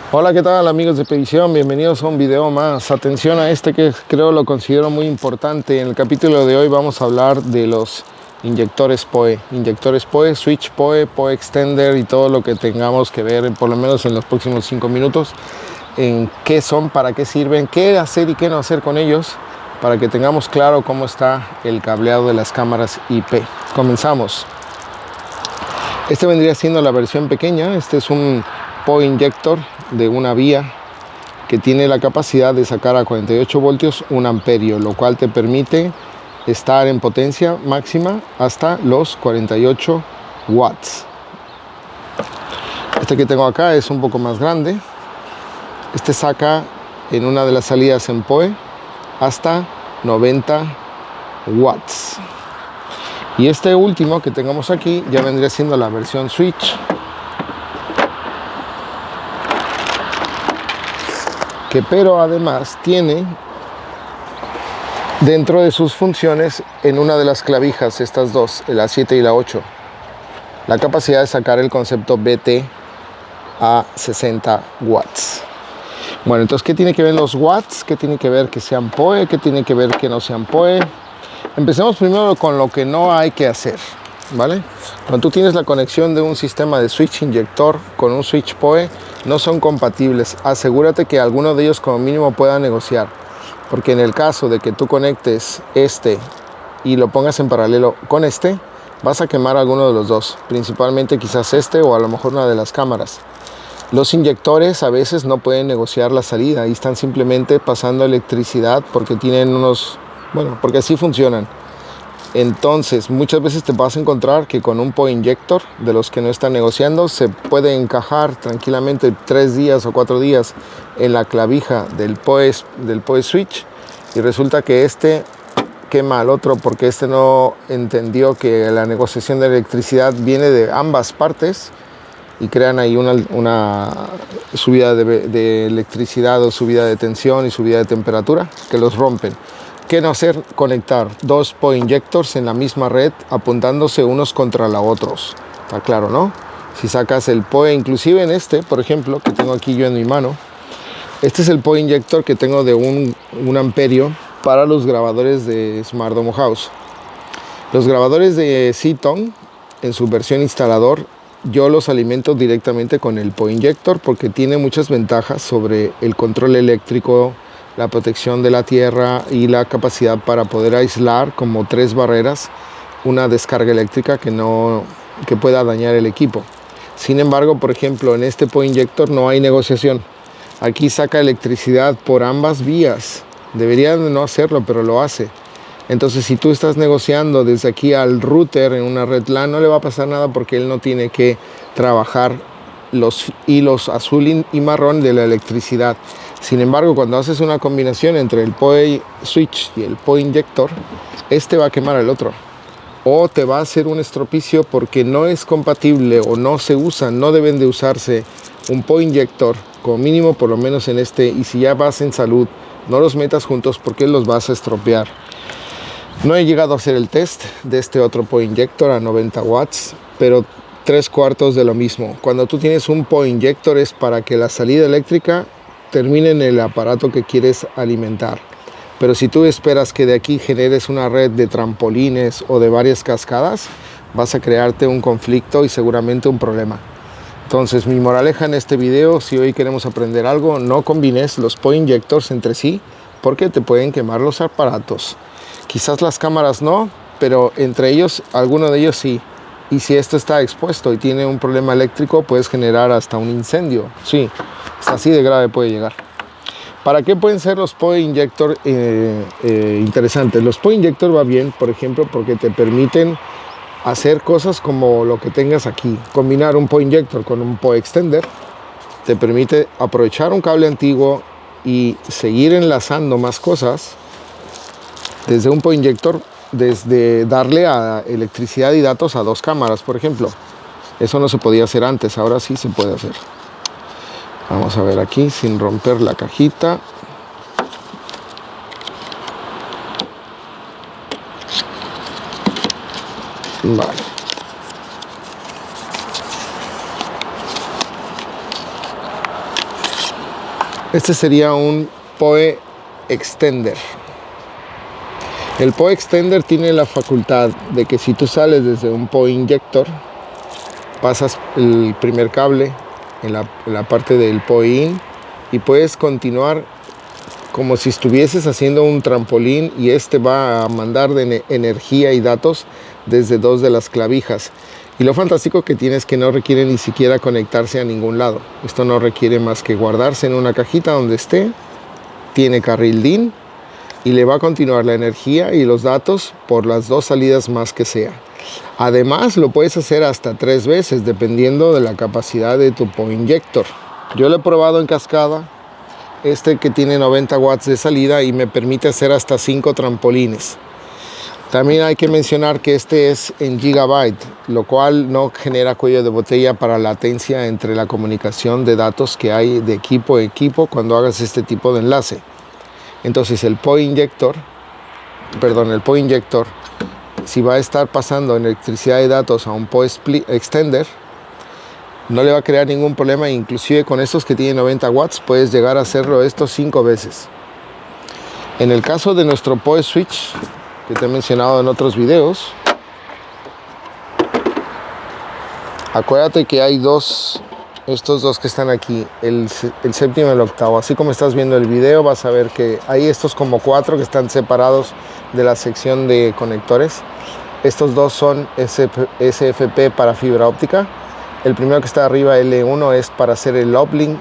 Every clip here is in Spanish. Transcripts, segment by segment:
Hola, ¿qué tal amigos de Pevisión? Bienvenidos a un video más. Atención a este que lo considero muy importante. En el capítulo de hoy vamos a hablar de los inyectores PoE. Inyectores PoE, switch PoE, PoE extender y todo lo que tengamos que ver, por lo menos en los próximos 5 minutos, en qué son, para qué sirven, qué hacer y qué no hacer con ellos, para que tengamos claro cómo está el cableado de las cámaras IP. Comenzamos. Este vendría siendo la versión pequeña. Este es un PoE inyector de una vía que tiene la capacidad de sacar a 48 voltios 1 amperio, lo cual te permite estar en potencia máxima hasta los 48 watts. Este que tengo acá es un poco más grande. Este saca en una de las salidas en PoE hasta 90 watts. Y este último que tengamos aquí ya vendría siendo la versión switch, que pero además tiene dentro de sus funciones, en una de las clavijas, estas dos, la 7 y la 8, la capacidad de sacar el concepto BT a 60 watts. Bueno, entonces, ¿qué tiene que ver los watts? ¿Qué tiene que ver que sean PoE? ¿Qué tiene que ver que no sean PoE? Empecemos primero con lo que no hay que hacer, ¿vale? Cuando tú tienes la conexión de un sistema de switch inyector con un switch PoE, no son compatibles. Asegúrate que alguno de ellos como mínimo pueda negociar, porque en el caso de que tú conectes este y lo pongas en paralelo con este, vas a quemar alguno de los dos, principalmente quizás este o a lo mejor una de las cámaras. Los inyectores a veces no pueden negociar la salida y están simplemente pasando electricidad porque tienen unos... Bueno, porque así funcionan. Entonces, muchas veces te vas a encontrar que con un PoE inyector, de los que no están negociando, se puede encajar tranquilamente 3 días o 4 días en la clavija del PoE switch, y resulta que este quema al otro porque este no entendió que la negociación de electricidad viene de ambas partes, y crean ahí una subida de electricidad o subida de tensión y subida de temperatura que los rompen. ¿Qué no hacer? Conectar dos PoE injectors en la misma red apuntándose unos contra los otros. Está claro, ¿no? Si sacas el PoE, inclusive en este, por ejemplo, que tengo aquí yo en mi mano, este es el PoE injector que tengo de un amperio para los grabadores de Smart Domo House. Los grabadores de Seaton, en su versión instalador, yo los alimento directamente con el PoE inyector porque tiene muchas ventajas sobre el control eléctrico, la protección de la tierra y la capacidad para poder aislar como 3 barreras una descarga eléctrica que pueda dañar el equipo. Sin embargo, por ejemplo, en este PoE inyector no hay negociación. Aquí saca electricidad por ambas vías. Debería no hacerlo, pero lo hace. Entonces, si tú estás negociando desde aquí al router en una red LAN, no le va a pasar nada porque él no tiene que trabajar los hilos azul y marrón de la electricidad. Sin embargo, cuando haces una combinación entre el PoE switch y el PoE inyector, este va a quemar al otro, o te va a hacer un estropicio porque no es compatible o no se usa. No deben de usarse un PoE inyector, como mínimo por lo menos en este, y si ya vas en salud, no los metas juntos porque los vas a estropear. No he llegado a hacer el test de este otro PoE inyector a 90 watts, pero 3/4 de lo mismo. Cuando tú tienes un PoE inyector es para que la salida eléctrica termine en el aparato que quieres alimentar. Pero si tú esperas que de aquí generes una red de trampolines o de varias cascadas, vas a crearte un conflicto y seguramente un problema. Entonces, mi moraleja en este video, si hoy queremos aprender algo, no combines los PoE inyectors entre sí porque te pueden quemar los aparatos. Quizás las cámaras no, pero entre ellos, alguno de ellos sí. Y si esto está expuesto y tiene un problema eléctrico, puedes generar hasta un incendio. Sí, así de grave puede llegar. ¿Para qué pueden ser los PoE inyector interesantes? Los PoE inyector va bien, por ejemplo, porque te permiten hacer cosas como lo que tengas aquí. Combinar un PoE inyector con un PoE extender te permite aprovechar un cable antiguo y seguir enlazando más cosas desde un PoE inyector, desde darle a electricidad y datos a 2 cámaras, por ejemplo. Eso no se podía hacer antes, ahora sí se puede hacer. Vamos a ver aquí sin romper la cajita. Vale. Este sería un PoE Extender. El PoE Extender tiene la facultad de que si tú sales desde un PoE Injector, pasas el primer cable en la parte del PoE In y puedes continuar como si estuvieses haciendo un trampolín, y este va a mandar de energía y datos desde dos de las clavijas. Y lo fantástico que tiene es que no requiere ni siquiera conectarse a ningún lado. Esto no requiere más que guardarse en una cajita donde esté. Tiene carril DIN y le va a continuar la energía y los datos por las dos salidas más que sea. Además, lo puedes hacer hasta 3 veces dependiendo de la capacidad de tu PoE Injector. Yo lo he probado en cascada, que tiene 90 watts de salida y me permite hacer hasta 5 trampolines. También hay que mencionar que este es en gigabyte, lo cual no genera cuello de botella para latencia entre la comunicación de datos que hay de equipo a equipo cuando hagas este tipo de enlace. Entonces el PoE Injector, si va a estar pasando electricidad de datos a un PoE Extender, no le va a crear ningún problema. Inclusive con estos que tienen 90 watts puedes llegar a hacerlo esto 5 veces. En el caso de nuestro PoE Switch, que te he mencionado en otros videos, acuérdate que hay estos dos que están aquí, el séptimo y el octavo. Así como estás viendo el video, vas a ver que hay estos como 4 que están separados de la sección de conectores. Estos dos son SFP para fibra óptica. El primero que está arriba, L1, es para hacer el uplink,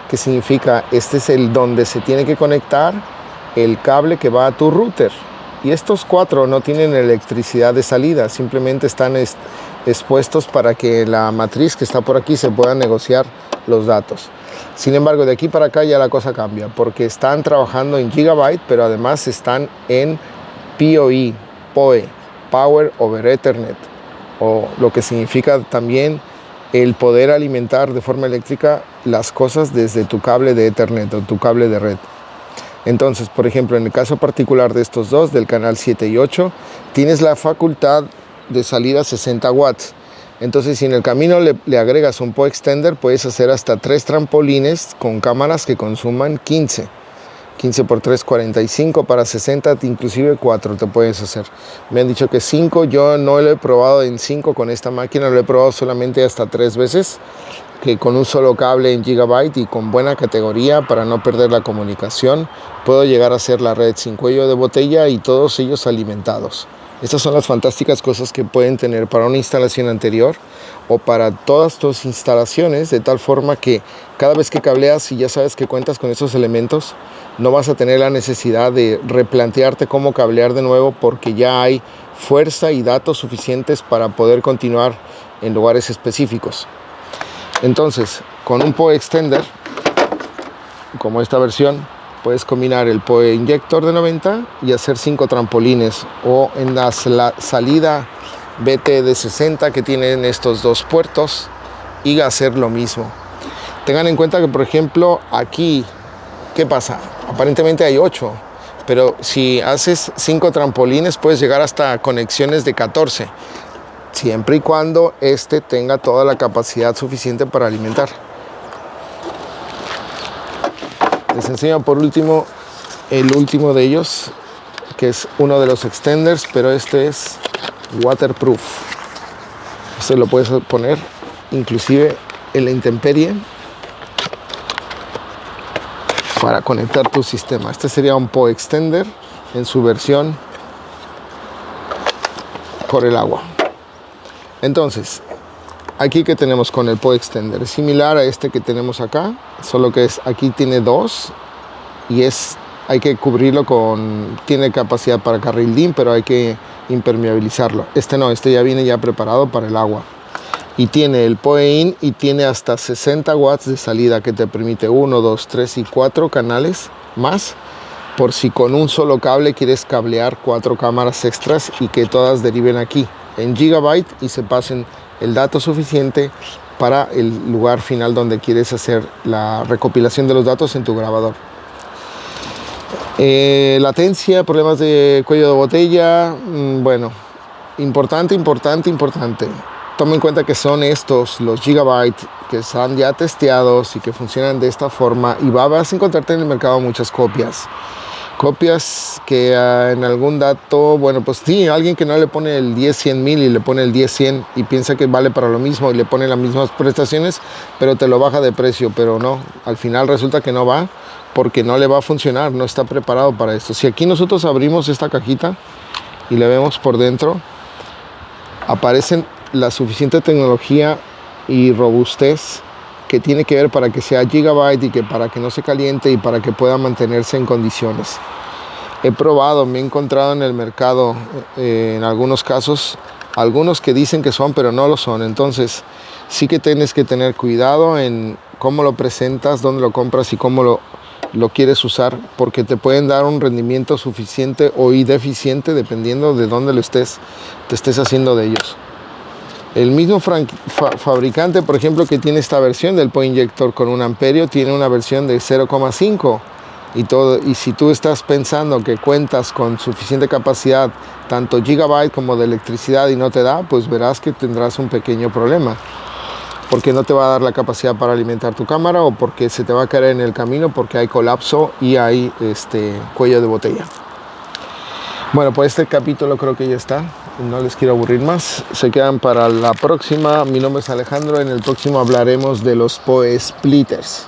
que significa este es el donde se tiene que conectar el cable que va a tu router. Y estos 4 no tienen electricidad de salida, simplemente están expuestos para que la matriz que está por aquí se pueda negociar los datos. Sin embargo, de aquí para acá ya la cosa cambia, porque están trabajando en gigabyte, pero además están en PoE, Power over Ethernet, o lo que significa también el poder alimentar de forma eléctrica las cosas desde tu cable de Ethernet o tu cable de red. Entonces, por ejemplo, en el caso particular de estos dos, del canal 7 y 8, tienes la facultad de salir a 60 watts. Entonces, si en el camino le agregas un PoE Extender, puedes hacer hasta 3 trampolines con cámaras que consuman 15 por 3, 45, para 60, inclusive 4 te puedes hacer. Me han dicho que 5, yo no lo he probado en 5 con esta máquina, lo he probado solamente hasta 3 veces, que con un solo cable en gigabyte y con buena categoría para no perder la comunicación, puedo llegar a hacer la red sin cuello de botella y todos ellos alimentados. Estas son las fantásticas cosas que pueden tener para una instalación anterior o para todas tus instalaciones, de tal forma que cada vez que cableas y ya sabes que cuentas con esos elementos, no vas a tener la necesidad de replantearte cómo cablear de nuevo, porque ya hay fuerza y datos suficientes para poder continuar en lugares específicos. Entonces, con un PoE Extender, como esta versión, puedes combinar el PoE Injector de 90 y hacer 5 trampolines, o en la salida BT de 60 que tienen estos dos puertos, y hacer lo mismo. Tengan en cuenta que, por ejemplo, aquí, ¿qué pasa? Aparentemente hay 8, pero si haces 5 trampolines puedes llegar hasta conexiones de 14, siempre y cuando este tenga toda la capacidad suficiente para alimentar. Les enseño por último el último de ellos, que es uno de los extenders, pero este es waterproof. Este lo puedes poner inclusive en la intemperie para conectar tu sistema. Este sería un PoE Extender en su versión por el agua. Entonces, aquí que tenemos con el PoE Extender, es similar a este que tenemos acá, solo que aquí tiene 2 y hay que cubrirlo tiene capacidad para carril DIN, pero hay que impermeabilizarlo. Este no, este ya viene ya preparado para el agua. Y tiene el PoE In y tiene hasta 60 watts de salida, que te permite 1, 2, 3 y 4 canales más, por si con un solo cable quieres cablear 4 cámaras extras y que todas deriven aquí en gigabyte y se pasen el dato suficiente para el lugar final donde quieres hacer la recopilación de los datos en tu grabador. Latencia, problemas de cuello de botella, bueno, importante. Toma en cuenta que son estos los Gigabyte que están ya testeados y que funcionan de esta forma, y vas a encontrarte en el mercado muchas copias que en algún dato, bueno, pues sí, alguien que no le pone el 10-100,000 y le pone el 10-100 y piensa que vale para lo mismo y le pone las mismas prestaciones, pero te lo baja de precio, pero no, al final resulta que no va, porque no le va a funcionar, no está preparado para esto. Si aquí nosotros abrimos esta cajita y le vemos por dentro, aparecen la suficiente tecnología y robustez que tiene que ver para que sea Gigabyte y que para que no se caliente y para que pueda mantenerse en condiciones. He probado, me he encontrado en el mercado en algunos casos, algunos que dicen que son, pero no lo son. Entonces sí que tienes que tener cuidado en cómo lo presentas, dónde lo compras y cómo lo quieres usar, porque te pueden dar un rendimiento suficiente o deficiente dependiendo de dónde te estés haciendo de ellos. El mismo fabricante, por ejemplo, que tiene esta versión del Point Injector con 1 amperio, tiene una versión de 0,5 y si tú estás pensando que cuentas con suficiente capacidad, tanto gigabyte como de electricidad, y no te da, pues verás que tendrás un pequeño problema, porque no te va a dar la capacidad para alimentar tu cámara, o porque se te va a caer en el camino porque hay colapso y hay cuello de botella. Bueno, pues este capítulo creo que ya está. No les quiero aburrir más. Se quedan para la próxima. Mi nombre es Alejandro. En el próximo hablaremos de los PoE Splitters.